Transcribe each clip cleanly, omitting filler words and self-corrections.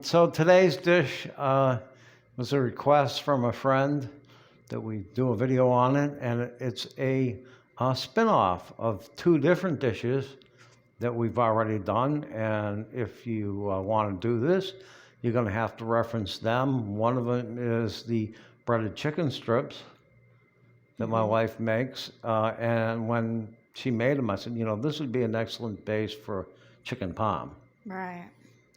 So today's dish was a request from a friend that we do a video on it, and it's a spin-off of two different dishes that we've already done. And if you want to do this, you're going to have to reference them. One of them is the breaded chicken strips that my wife makes, and when she made them, I said, this would be an excellent base for chicken parm. Right.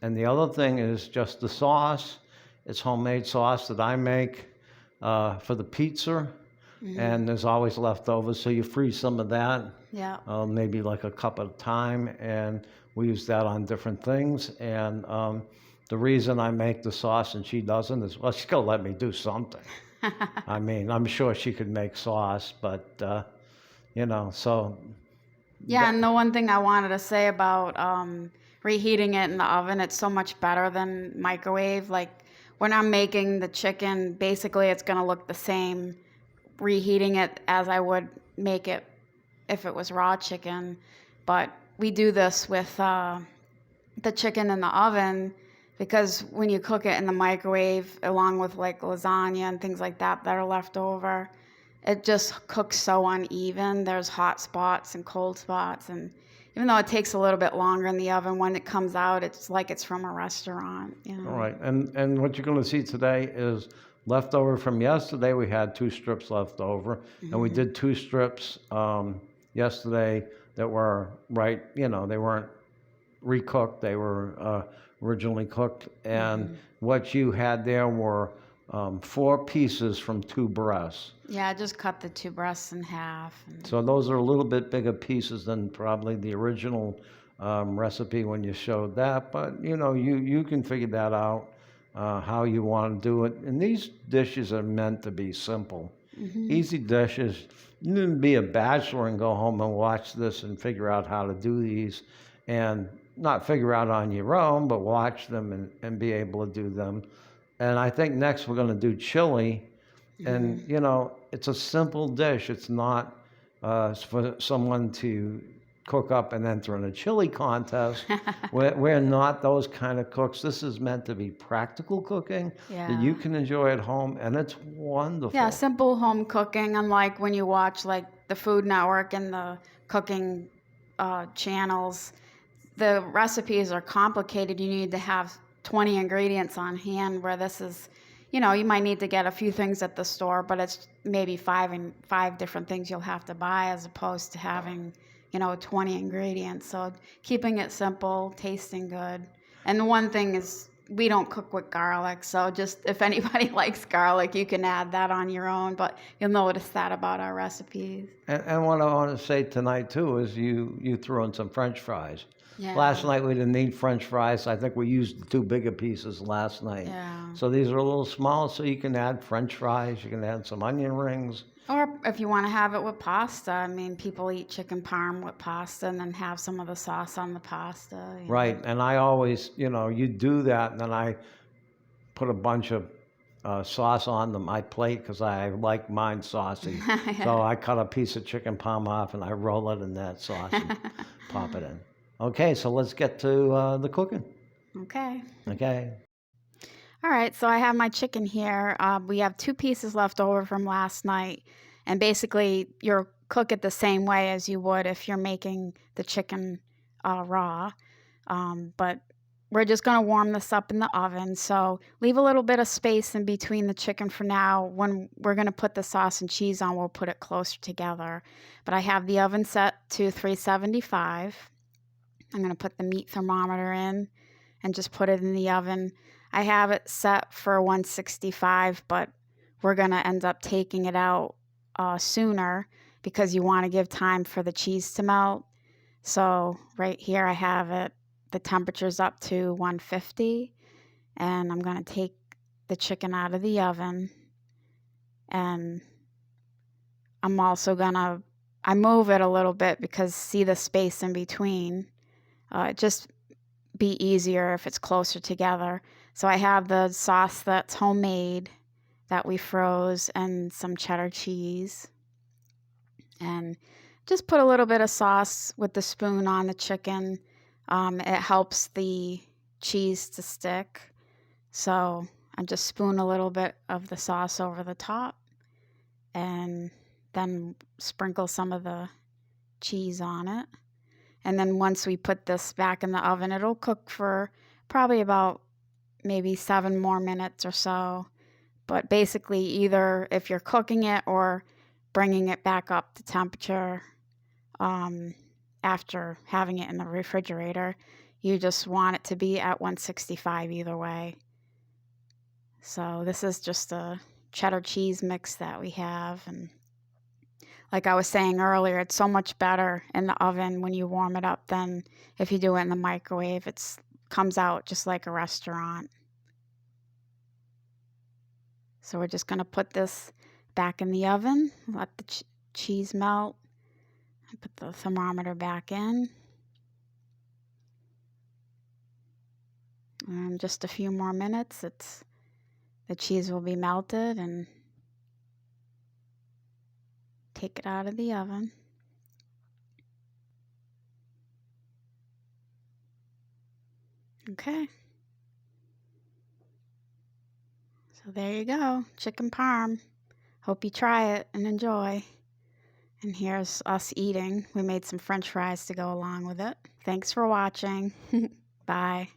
And the other thing is just the sauce. It's homemade sauce that I make for the pizza, and there's always leftovers, so you freeze some of that, Yeah. maybe like a cup at a time, and we use that on different things. And the reason I make the sauce and she doesn't is, well, she's gonna let me do something. I mean, I'm sure she could make sauce, but so Yeah, and the one thing I wanted to say about reheating it in the oven, it's so much better than microwave. Like when I'm making the chicken, basically it's going to look the same reheating it as I would make it if it was raw chicken. But we do this with the chicken in the oven because when you cook it in the microwave, along with like lasagna and things like that that are left over, it just cooks so uneven. There's hot spots and cold spots, and even though it takes a little bit longer in the oven, when it comes out, it's like it's from a restaurant. All right, and what you're going to see today is leftover from yesterday. We had two strips left over, and we did two strips yesterday that were right. They weren't recooked; they were originally cooked. And what you had there were four pieces from two breasts. Yeah, I just cut the two breasts in half. So those are a little bit bigger pieces than probably the original recipe when you showed that. But you can figure that out how you want to do it. And these dishes are meant to be simple, easy dishes. You can be a bachelor and go home and watch this and figure out how to do these, and not figure out on your own, but watch them and be able to do them. And I think next we're going to do chili. And, it's a simple dish. It's not for someone to cook up and enter in a chili contest. We're not those kind of cooks. This is meant to be practical cooking that you can enjoy at home, and it's wonderful. Yeah, simple home cooking, unlike when you watch like the Food Network and the cooking channels. The recipes are complicated. You need to have 20 ingredients on hand, where this is, you might need to get a few things at the store, but it's maybe five different things you'll have to buy, as opposed to having 20 ingredients. So keeping it simple, tasting good. And the one thing is, we don't cook with garlic, so just if anybody likes garlic, you can add that on your own, but you'll notice that about our recipes. And what I want to say tonight too is you threw in some French fries. Yeah. Last night we didn't eat French fries. I think we used the two bigger pieces last night. Yeah. So these are a little small, so you can add French fries, you can add some onion rings. Or if you want to have it with pasta, I mean, people eat chicken parm with pasta and then have some of the sauce on the pasta. Right, and I always, you do that, and then I put a bunch of sauce on my plate because I like mine saucy. So I cut a piece of chicken parm off and I roll it in that sauce and pop it in. Okay, so let's get to the cooking. Okay. Okay. All right, so I have my chicken here. We have two pieces left over from last night. And basically, you'll cook it the same way as you would if you're making the chicken raw. But we're just going to warm this up in the oven. So leave a little bit of space in between the chicken for now. When we're going to put the sauce and cheese on, we'll put it closer together. But I have the oven set to 375. I'm going to put the meat thermometer in and just put it in the oven. I have it set for 165, but we're going to end up taking it out sooner because you want to give time for the cheese to melt. So right here I have it. The temperature's up to 150, and I'm going to take the chicken out of the oven. And I'm also going to, I move it a little bit because see the space in between. Just be easier if it's closer together. So I have the sauce that's homemade that we froze and some cheddar cheese. And just put a little bit of sauce with the spoon on the chicken. It helps the cheese to stick. So I just spoon a little bit of the sauce over the top and then sprinkle some of the cheese on it. And then once we put this back in the oven, it'll cook for probably about maybe 7 more minutes or so. But basically, either if you're cooking it or bringing it back up to temperature after having it in the refrigerator, you just want it to be at 165 either way. So this is just a cheddar cheese mix that we have. And like I was saying earlier, it's so much better in the oven when you warm it up than if you do it in the microwave. It comes out just like a restaurant. So we're just going to put this back in the oven, let the cheese melt, and put the thermometer back in. And just a few more minutes, the cheese will be melted, and take it out of the oven. Okay. So there you go, chicken parm. Hope you try it and enjoy. And here's us eating. We made some French fries to go along with it. Thanks for watching. Bye.